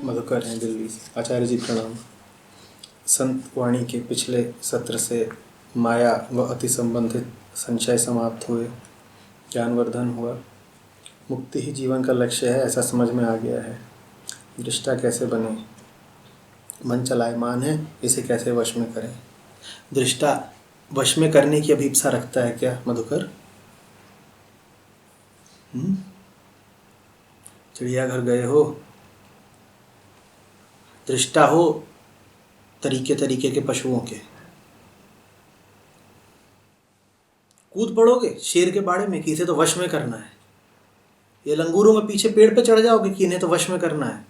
मधुकर हैं दिल्ली से। आचार्य जी प्रणाम। संत वाणी के पिछले सत्र से माया व अति संबंधित संशय समाप्त हुए, ज्ञानवर्धन हुआ। मुक्ति ही जीवन का लक्ष्य है ऐसा समझ में आ गया है। दृष्टा कैसे बने? मन चलायमान है, इसे कैसे वश में करें? दृष्टा वश में करने की अभीप्सा रखता है क्या मधुकर? चिड़ियाघर गए हो, दृष्टा हो तरीके तरीके के पशुओं के, कूद पड़ोगे शेर के बाड़े में कि इसे तो वश में करना है। ये लंगूरों में पीछे पेड़ पे चढ़ जाओगे कि इन्हें तो वश में करना है।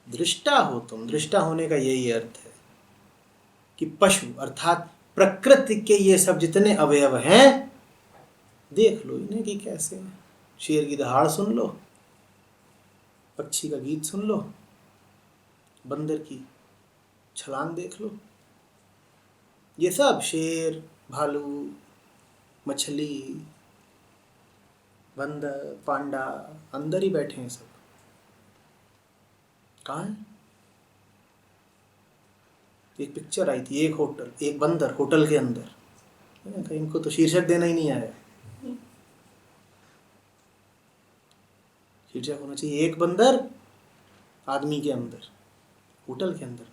दृष्टा हो तुम। दृष्टा होने का यही अर्थ है कि पशु अर्थात प्रकृति के ये सब जितने अवयव हैं देख लो इन्हें कि कैसे हैं। शेर की दहाड़ सुन लो, पक्षी का गीत सुन लो, बंदर की छलांग देख लो। ये सब शेर, भालू, मछली, बंदर, पांडा अंदर ही बैठे हैं सब। कहाँ है? एक पिक्चर आई थी, एक होटल, एक बंदर होटल के अंदर। इनको तो शीर्षक देना ही नहीं आया। शीर्षक होना चाहिए एक बंदर आदमी के अंदर, होटल के अंदर।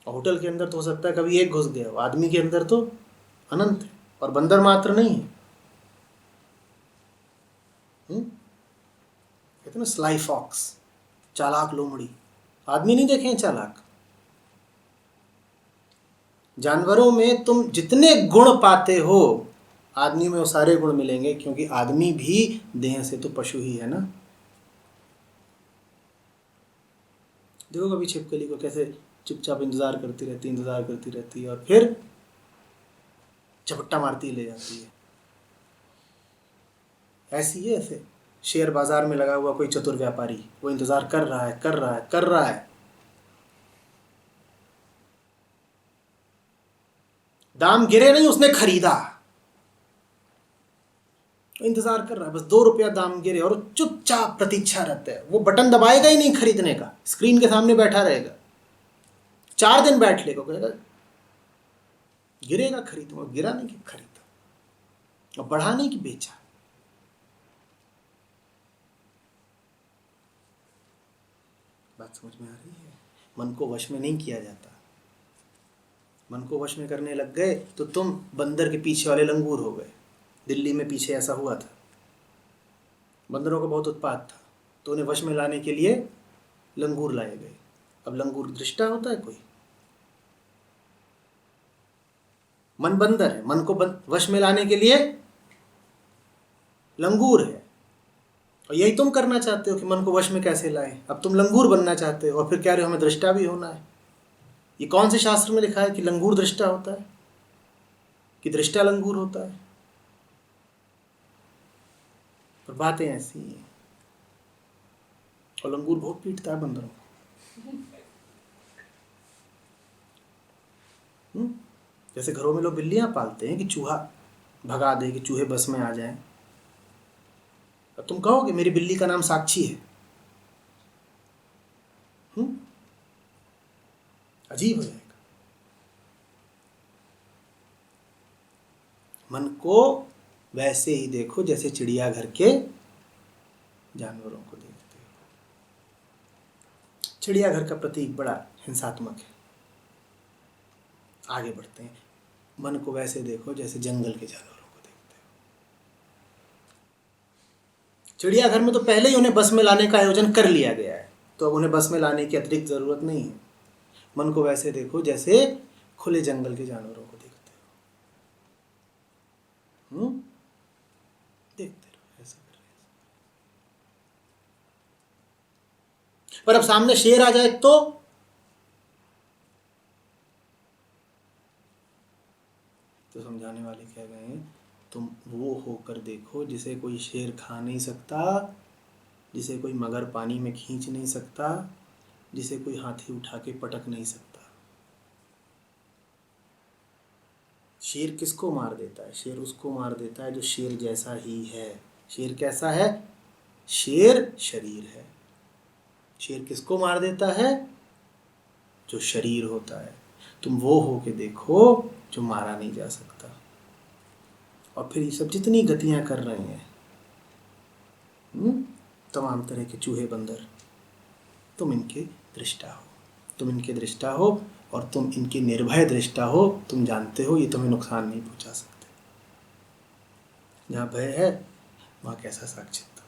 और होटल के अंदर तो हो सकता है कभी एक घुस गया हो, आदमी के अंदर तो अनंत है। और बंदर मात्र नहीं है, कहते ना स्लाई फॉक्स, चालाक लोमड़ी। आदमी नहीं देखे हैं चालाक? जानवरों में तुम जितने गुण पाते हो आदमी में वो सारे गुण मिलेंगे, क्योंकि आदमी भी देह से तो पशु ही है ना। देखो कभी छिपकली को कैसे चुपचाप इंतजार करती रहती है और फिर झपट्टा मारती ले जाती है। ऐसी है ऐसे शेयर बाजार में लगा हुआ कोई चतुर व्यापारी, वो इंतजार कर रहा है। दाम गिरे नहीं, उसने खरीदा। इंतजार कर रहा है, बस 2 रुपया दाम गिरे और चुपचाप प्रतीक्षा रहता है। वो बटन दबाएगा ही नहीं खरीदने का, स्क्रीन के सामने बैठा रहेगा। 4 दिन बैठ लेगा, कहेगा गिरेगा खरीदूंगा, गिरा नहीं कि खरीदा, और बढ़ा नहीं कि बेचा। बात समझ में आ रही है? मन को वश में नहीं किया जाता। मन को वश में करने लग गए तो तुम बंदर के पीछे वाले लंगूर हो गए। दिल्ली में पीछे ऐसा हुआ था, बंदरों का बहुत उत्पात था, तो उन्हें वश में लाने के लिए लंगूर लाए गए। अब लंगूर दृष्टा होता है कोई? मन बंदर है, मन को वश में लाने के लिए लंगूर है। और यही तुम करना चाहते हो कि मन को वश में कैसे लाए। अब तुम लंगूर बनना चाहते हो और फिर कह रहे हो हमें दृष्टा भी होना है। ये कौन से शास्त्र में लिखा है कि लंगूर दृष्टा होता है, कि दृष्टा लंगूर होता है? पर बातें ऐसी हैं। और लंगूर बहुत पीटता है बंदरों को। जैसे घरों में लोग बिल्लियां पालते हैं कि चूहा भगा दे, कि चूहे बस में आ जाएं। अब तुम कहोगे मेरी बिल्ली का नाम साक्षी है। अजीब हो जाएगा। मन को वैसे ही देखो जैसे चिड़ियाघर के जानवरों को देखते हो। चिड़ियाघर का प्रतीक बड़ा हिंसात्मक है। आगे बढ़ते हैं। मन को वैसे देखो जैसे जंगल के जानवरों को देखते हो। चिड़ियाघर में तो पहले ही उन्हें बस में लाने का आयोजन कर लिया गया है, तो अब उन्हें बस में लाने की अतिरिक्त जरूरत नहीं है। मन को वैसे देखो जैसे खुले जंगल के जानवरों को देखते हो। देखते रहो, ऐसा कर रहे हैं। पर अब सामने शेर आ जाए तो समझाने वाले कह गए हैं तुम वो होकर देखो जिसे कोई शेर खा नहीं सकता, जिसे कोई मगर पानी में खींच नहीं सकता, जिसे कोई हाथी उठा के पटक नहीं सकता। शेर किसको मार देता है? शेर उसको मार देता है जो शेर जैसा ही है। शेर कैसा है? शेर शरीर है, शेर किसको मार देता है? जो शरीर होता है। तुम वो हो के देखो जो मारा नहीं जा सकता। और फिर ये सब जितनी गतियां कर रहे हैं, तमाम तरह के चूहे बंदर, तुम इनके दृष्टा हो, तुम इनके दृष्टा हो और तुम इनके निर्भय दृष्टा हो। तुम जानते हो ये तुम्हें नुकसान नहीं पहुंचा सकते। जहाँ भय है वहाँ कैसा साक्षित्व।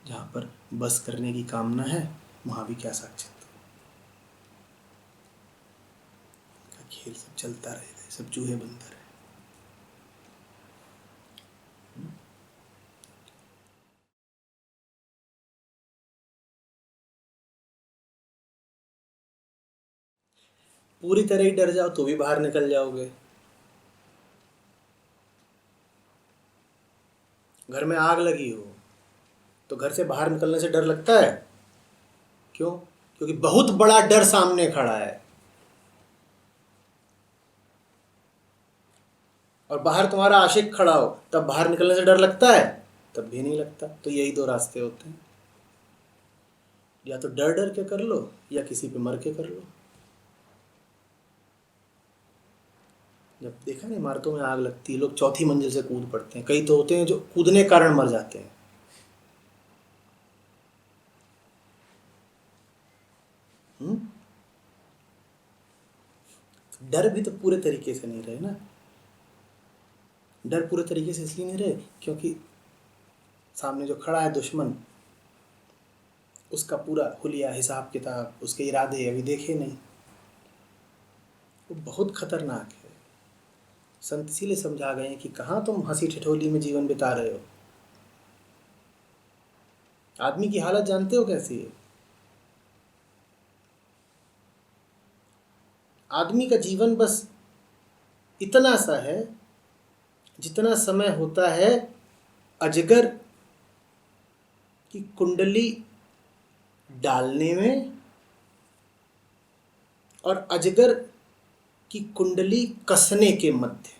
जहाँ पर बस करने की कामना है वहाँ भी क्या साक्षित्व। खेल सब चलता रहेगा, सब चूहे बंदर है। पूरी तरह ही डर जाओ तो भी बाहर निकल जाओगे। घर में आग लगी हो तो घर से बाहर निकलने से डर लगता है। क्यों? क्योंकि बहुत बड़ा डर सामने खड़ा है। और बाहर तुम्हारा आशिक खड़ा हो तब बाहर निकलने से डर लगता है? तब भी नहीं लगता। तो यही दो रास्ते होते हैं, या तो डर डर के कर लो या किसी पे मर के कर लो। जब देखा नहीं इमारतों में आग लगती है, लोग चौथी मंजिल से कूद पड़ते हैं। कई तो होते हैं जो कूदने के कारण मर जाते हैं। डर भी तो पूरे तरीके से नहीं रहे ना। डर पूरे तरीके से इसलिए नहीं रहे क्योंकि सामने जो खड़ा है दुश्मन, उसका पूरा हुलिया हिसाब किताब, उसके इरादे अभी देखे नहीं। वो बहुत खतरनाक है। संत इसीलिए समझा गए हैं कि कहाँ तुम हंसी ठिठोली में जीवन बिता रहे हो। आदमी की हालत जानते हो कैसी है? आदमी का जीवन बस इतना सा है जितना समय होता है अजगर की कुंडली डालने में और अजगर की कुंडली कसने के मध्य।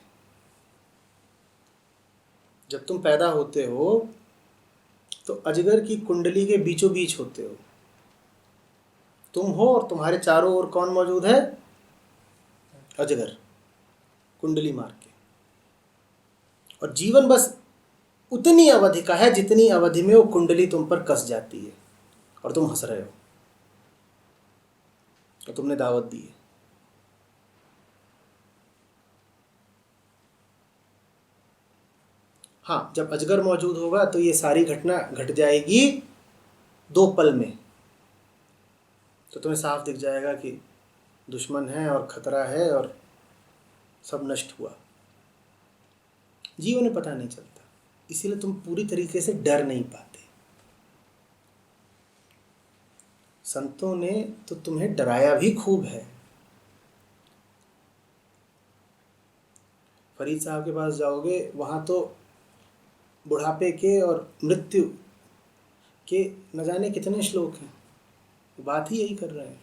जब तुम पैदा होते हो तो अजगर की कुंडली के बीचों बीच होते हो तुम हो, और तुम्हारे चारों ओर कौन मौजूद है? अजगर, कुंडली मार के। और जीवन बस उतनी अवधि का है जितनी अवधि में वो कुंडली तुम पर कस जाती है और तुम हंस रहे हो और तुमने दावत दी है। हाँ, जब अजगर मौजूद होगा तो ये सारी घटना घट जाएगी 2 पल में। तो तुम्हें साफ दिख जाएगा कि दुश्मन है और खतरा है और सब नष्ट हुआ। जीवन में पता नहीं चलता, इसीलिए तुम पूरी तरीके से डर नहीं पाते। संतों ने तो तुम्हें डराया भी खूब है। फरीद साहब के पास जाओगे वहाँ तो बुढ़ापे के और मृत्यु के न जाने कितने श्लोक हैं, बात ही यही कर रहे हैं।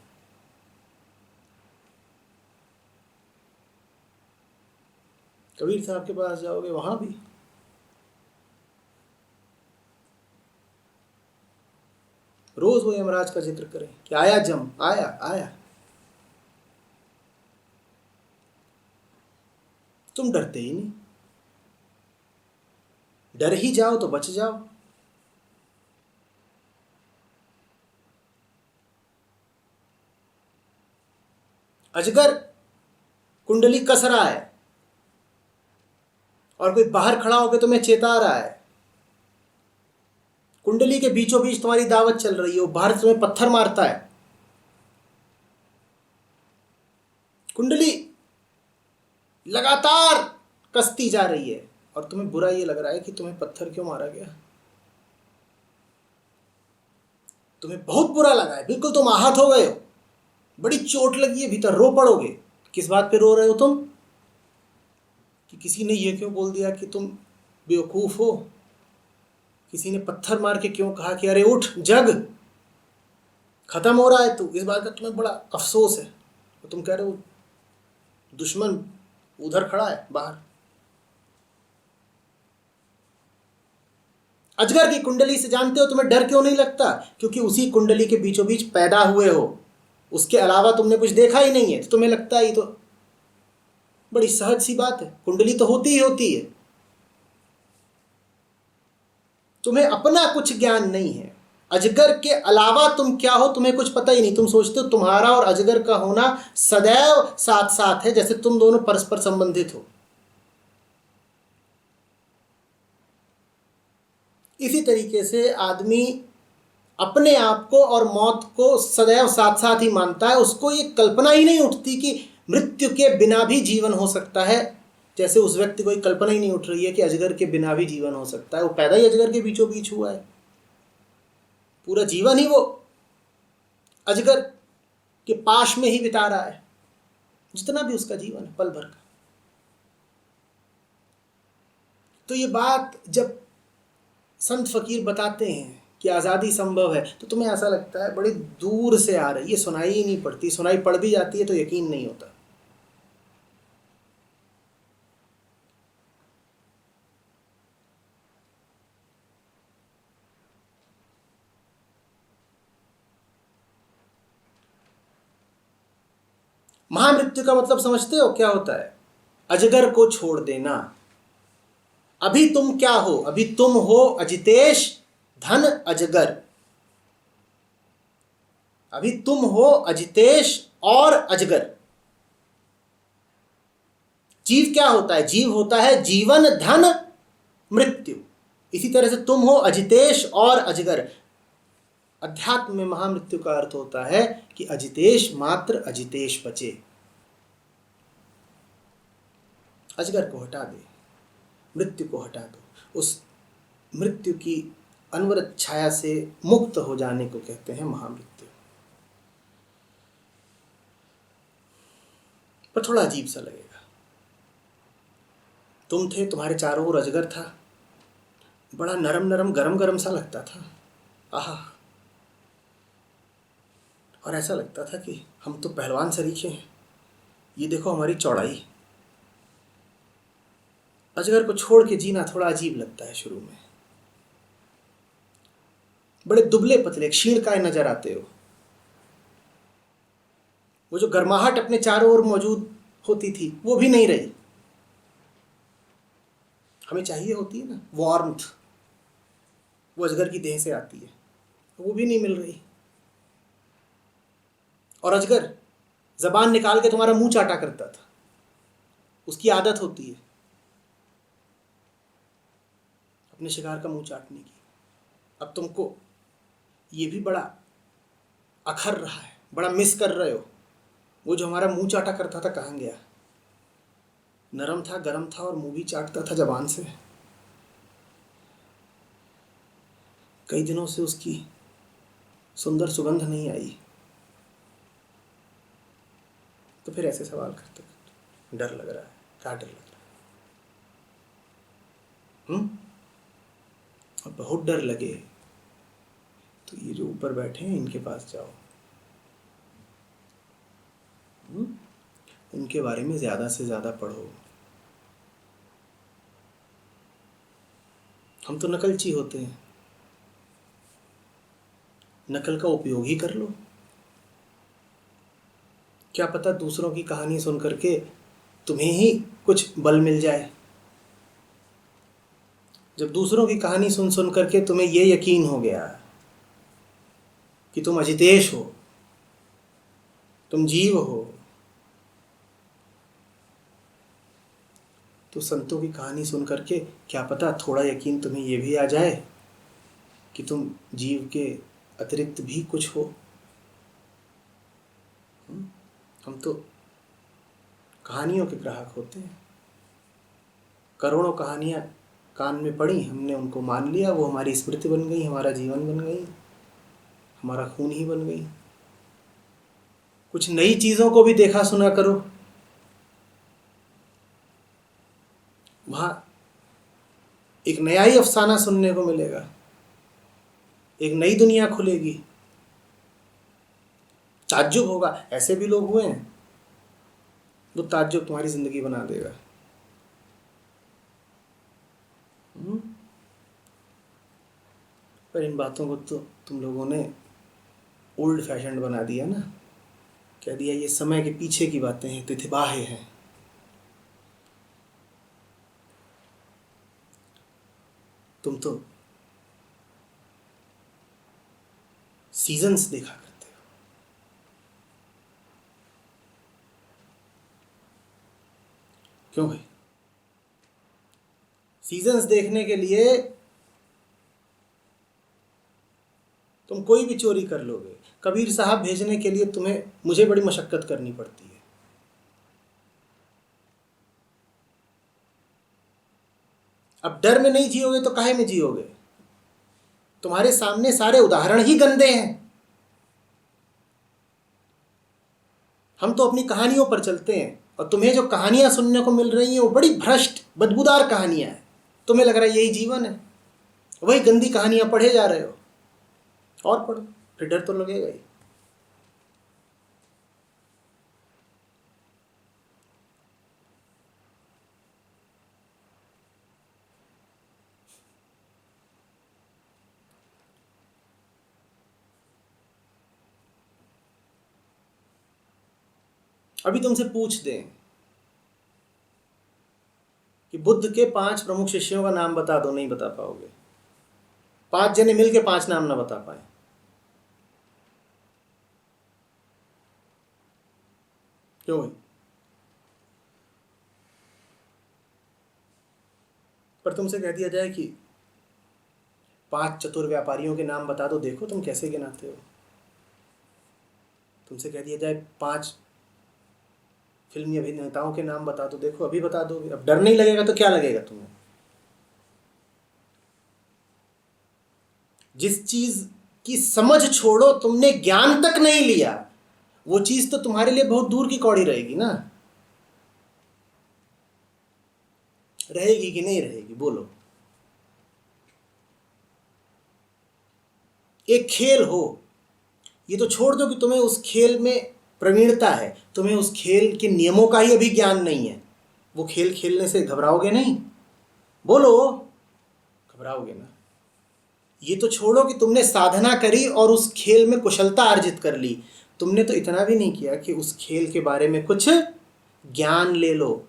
कबीर साहब के पास जाओगे वहाँ भी रोज वो यमराज का जिक्र करें कि आया जम, आया आया। तुम डरते ही नहीं। डर ही जाओ तो बच जाओ। अजगर कुंडली कस रहा है और कोई बाहर खड़ा होकर तुम्हें चेता रहा है। कुंडली के बीचों बीच तुम्हारी दावत चल रही है, वो बाहर से तुम्हें पत्थर मारता है। कुंडली लगातार कसती जा रही है और तुम्हें बुरा ये लग रहा है कि तुम्हें पत्थर क्यों मारा गया। तुम्हें बहुत बुरा लगा है, बिल्कुल तुम आहत हो गए हो, बड़ी चोट लगी है, भीतर रो पड़ोगे। किस बात पे रो रहे हो तुम? कि किसी ने ये क्यों बोल दिया कि तुम बेवकूफ हो, किसी ने पत्थर मार के क्यों कहा कि अरे उठ, जग, खत्म हो रहा है तू। इस बात का तुम्हें बड़ा अफसोस है। तो तुम कह रहे हो दुश्मन उधर खड़ा है बाहर। अजगर की कुंडली से जानते हो तुम्हें डर क्यों नहीं लगता? क्योंकि उसी कुंडली के बीचों बीच पैदा हुए हो, उसके अलावा तुमने कुछ देखा ही नहीं है, तो तुम्हें लगता ही तो बड़ी सहज सी बात है, कुंडली तो होती ही होती है। तुम्हें अपना कुछ ज्ञान नहीं है, अजगर के अलावा तुम क्या हो तुम्हें कुछ पता ही नहीं। तुम सोचते हो तुम्हारा और अजगर का होना सदैव साथ साथ है, जैसे तुम दोनों परस्पर संबंधित हो। इसी तरीके से आदमी अपने आप को और मौत को सदैव साथ साथ ही मानता है। उसको ये कल्पना ही नहीं उठती कि मृत्यु के बिना भी जीवन हो सकता है। जैसे उस व्यक्ति को कल्पना ही नहीं उठ रही है कि अजगर के बिना भी जीवन हो सकता है। वो पैदा ही अजगर के बीचों बीच हुआ है, पूरा जीवन ही वो अजगर के पाश में ही बिता रहा है, जितना भी उसका जीवन है पल भर का। तो ये बात जब संत फकीर बताते हैं कि आज़ादी संभव है, तो तुम्हें ऐसा लगता है बड़ी दूर से आ रही है, सुनाई ही नहीं पड़ती। सुनाई पड़ भी जाती है तो यकीन नहीं होता। महामृत्यु का मतलब समझते हो क्या होता है? अजगर को छोड़ देना। अभी तुम क्या हो? अभी तुम हो अजितेश धन अजगर। अभी तुम हो अजितेश और अजगर। जीव क्या होता है? जीव होता है जीवन धन मृत्यु। इसी तरह से तुम हो अजितेश और अजगर। अध्यात्म में महामृत्यु का अर्थ होता है कि अजितेश मात्र अजितेश बचे। अजगर को हटा दे, मृत्यु को हटा दो। उस मृत्यु की अनवरत छाया से मुक्त हो जाने को कहते हैं महामृत्यु। पर थोड़ा अजीब सा लगेगा। तुम थे, तुम्हारे चारों ओर अजगर था, बड़ा नरम नरम गरम गरम सा लगता था। आहा, और ऐसा लगता था कि हम तो पहलवान सरीखे हैं, ये देखो हमारी चौड़ाई। अजगर को छोड़ के जीना थोड़ा अजीब लगता है शुरू में। बड़े दुबले पतले क्षीणकाय नजर आते हो। वो जो गर्माहट अपने चारों ओर मौजूद होती थी वो भी नहीं रही। हमें चाहिए होती है ना वार्मथ, वो अजगर की देह से आती है, वो भी नहीं मिल रही। और अजगर जबान निकाल के तुम्हारा मुंह चाटा करता था, उसकी आदत होती है अपने शिकार का मुंह चाटने की। अब तुमको ये भी बड़ा अखर रहा है, बड़ा मिस कर रहे हो। वो जो हमारा मुंह चाटा करता था कहाँ गया? नरम था, गरम था और मुंह भी चाटता था जबान से। कई दिनों से उसकी सुंदर सुगंध नहीं आई। तो फिर ऐसे सवाल करते, डर लग रहा है। क्या डर लग रहा है? और बहुत डर लगे तो ये जो ऊपर बैठे हैं इनके पास जाओ, उनके बारे में ज़्यादा से ज़्यादा पढ़ो। हम तो नकलची होते हैं, नकल का उपयोग ही कर लो। क्या पता दूसरों की कहानी सुन करके तुम्हें ही कुछ बल मिल जाए। जब दूसरों की कहानी सुन सुन करके तुम्हें ये यकीन हो गया कि तुम अजितेश हो, तुम जीव हो, तो संतों की कहानी सुन करके क्या पता थोड़ा यकीन तुम्हें ये भी आ जाए कि तुम जीव के अतिरिक्त भी कुछ हो। हम तो कहानियों के ग्राहक होते हैं। करोड़ों कहानियाँ कान में पड़ी, हमने उनको मान लिया, वो हमारी स्मृति बन गई, हमारा जीवन बन गई, हमारा खून ही बन गई। कुछ नई चीज़ों को भी देखा सुना करो। वहाँ एक नया ही अफसाना सुनने को मिलेगा, एक नई दुनिया खुलेगी। ताज्जुब होगा। ऐसे भी लोग हुए हैं, वो ताज्जुब तुम्हारी जिंदगी बना देगा। पर इन बातों को तो तुम लोगों ने ओल्ड फैशन बना दिया ना, कह दिया ये समय के पीछे की बातें हैं, तिथिबाहे हैं। तुम तो सीजन्स देखा करते हो। क्यों भाई? सीजन्स देखने के लिए तुम कोई भी चोरी कर लोगे। कबीर साहब भेजने के लिए तुम्हें मुझे बड़ी मशक्कत करनी पड़ती है। अब डर में नहीं जियोगे तो काहे में जियोगे? तुम्हारे सामने सारे उदाहरण ही गंदे हैं। हम तो अपनी कहानियों पर चलते हैं, और तुम्हें जो कहानियां सुनने को मिल रही हैं वो बड़ी भ्रष्ट बदबूदार कहानियां हैं। तुम्हें लग रहा है यही जीवन है, वही गंदी कहानियां पढ़े जा रहे हो। और पढ़ो, फिर डर तो लगेगा ही। अभी तुमसे पूछ दें कि बुद्ध के 5 प्रमुख शिष्यों का नाम बता दो, नहीं बता पाओगे। 5 जने मिलके 5 नाम ना बता पाए। क्यों भाई? पर तुमसे कह दिया जाए कि 5 चतुर व्यापारियों के नाम बता दो, देखो तुम कैसे गिनाते हो। तुमसे कह दिया जाए 5 फिल्मी अभिनेताओं के नाम बता दो, देखो अभी बता दोगे। अब डर नहीं लगेगा तो क्या लगेगा तुम्हें? जिस चीज की समझ छोड़ो, तुमने ज्ञान तक नहीं लिया, वो चीज तो तुम्हारे लिए बहुत दूर की कौड़ी रहेगी ना। रहेगी कि नहीं रहेगी, बोलो। एक खेल हो, ये तो छोड़ दो कि तुम्हें उस खेल में प्रवीणता है, तुम्हें उस खेल के नियमों का ही अभी ज्ञान नहीं है। वो खेल खेलने से घबराओगे नहीं? बोलो, घबराओगे ना? ये तो छोड़ो कि तुमने साधना करी और उस खेल में कुशलता अर्जित कर ली, तुमने तो इतना भी नहीं किया कि उस खेल के बारे में कुछ ज्ञान ले लो।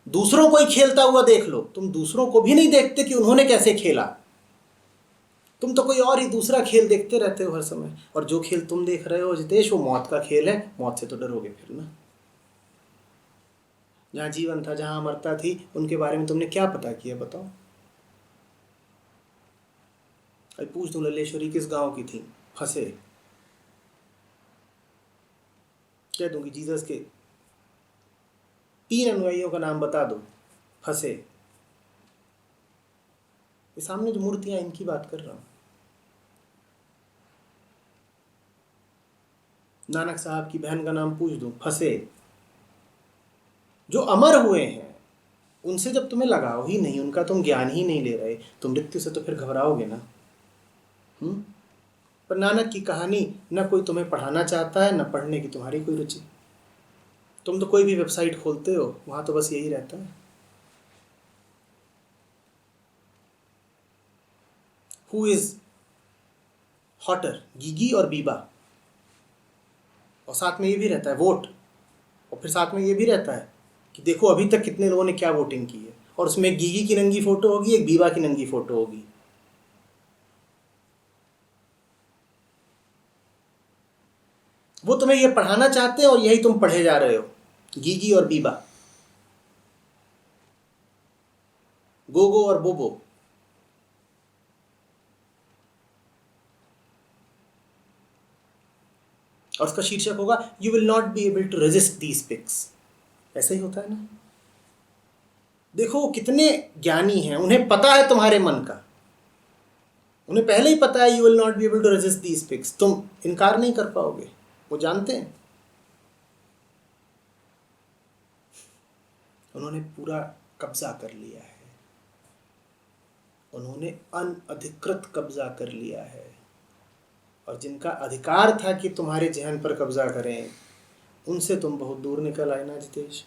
दूसरों को ही खेलता हुआ देख लो, तुम दूसरों को भी नहीं देखते कि उन्होंने कैसे खेला। तुम तो कोई और ही दूसरा खेल देखते रहते हो हर समय। और जो खेल तुम देख रहे हो जितेश, वो मौत का खेल है। मौत से तो डरोगे फिर ना। जहाँ जीवन था, जहाँ अमरता थी, उनके बारे में तुमने क्या पता किया, बताओ। अरे पूछ दूं, लल्लेश्वरी किस गांव की थी? फंसे। कह दूं कि जीसस के 3 अनुयायियों का नाम बता दो, फंसे। ये सामने जो मूर्तियां, इनकी बात कर रहा हूं। नानक साहब की बहन का नाम पूछ दूं, फंसे। जो अमर हुए हैं उनसे जब तुम्हें लगाव ही नहीं, उनका तुम ज्ञान ही नहीं ले रहे, तो मृत्यु से तो फिर घबराओगे ना। पर नानक की कहानी न कोई तुम्हें पढ़ाना चाहता है, न पढ़ने की तुम्हारी कोई रुचि। तुम तो कोई भी वेबसाइट खोलते हो, वहां तो बस यही रहता है, हु इज हॉटर, गीगी और बीबा। और साथ में ये भी रहता है वोट। और फिर साथ में ये भी रहता है कि देखो अभी तक कितने लोगों ने क्या वोटिंग की है। और उसमें एक गीगी की नंगी फोटो होगी, एक बीबा की नंगी फोटो होगी। वो तुम्हें ये पढ़ाना चाहते हैं और यही तुम पढ़े जा रहे हो, गीगी और बीबा, गोगो और बोबो। और उसका शीर्षक होगा you will not be able to resist these pics. ऐसा ही होता है ना। देखो वो कितने ज्ञानी हैं, उन्हें पता है तुम्हारे मन का। उन्हें पहले ही पता है you will not be able to resist these pics, तुम इनकार नहीं कर पाओगे। वो जानते हैं। उन्होंने पूरा कब्जा कर लिया है, उन्होंने अनधिकृत कब्जा कर लिया है। और जिनका अधिकार था कि तुम्हारे जहन पर कब्जा करें, उनसे तुम बहुत दूर निकल आए ना जितेश।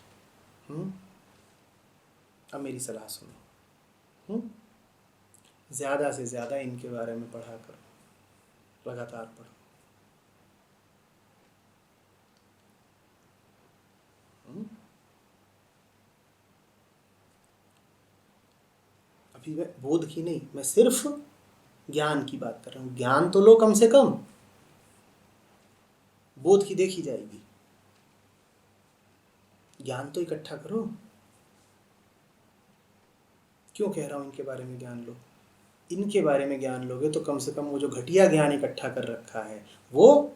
अब मेरी सलाह सुनो, ज़्यादा से ज़्यादा इनके बारे में पढ़ा करो। लगातार पढ़ो। अभी मैं बोध की नहीं, मैं सिर्फ ज्ञान की बात कर रहा हूँ। ज्ञान तो लो कम से कम, बोध की देखी जाएगी। ज्ञान तो इकट्ठा करो। क्यों कह रहा हूँ इनके बारे में ज्ञान लो? इनके बारे में ज्ञान लोगे तो कम से कम वो जो घटिया ज्ञान इकट्ठा कर रखा है वो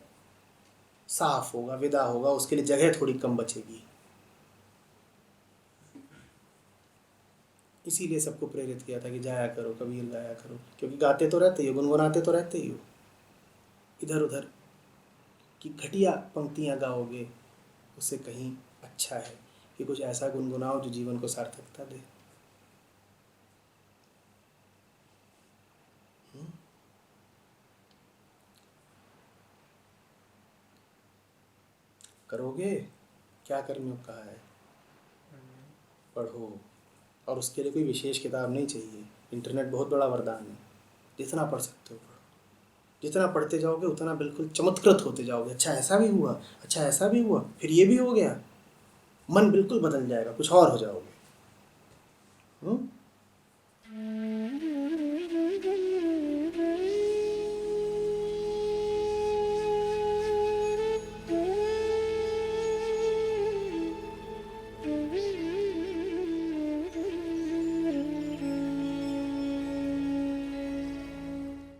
साफ होगा, विदा होगा, उसके लिए जगह थोड़ी कम बचेगी। इसीलिए सबको प्रेरित किया था कि जाया करो, कबीर गाया करो, क्योंकि गाते तो रहते ही हो, गुनगुनाते तो रहते ही हो। इधर उधर की घटिया पंक्तियाँ गाओगे उससे कहीं अच्छा है कि कुछ ऐसा गुनगुनाओ जो जीवन को सार्थकता दे। करोगे? क्या करने को कहा है? पढ़ो। और उसके लिए कोई विशेष किताब नहीं चाहिए, इंटरनेट बहुत बड़ा वरदान है। जितना पढ़ सकते हो पढ़ो। जितना पढ़ते जाओगे उतना बिल्कुल चमत्कृत होते जाओगे। अच्छा ऐसा भी हुआ, अच्छा ऐसा भी हुआ, फिर ये भी हो गया। मन बिल्कुल बदल जाएगा, कुछ और हो जाओगे।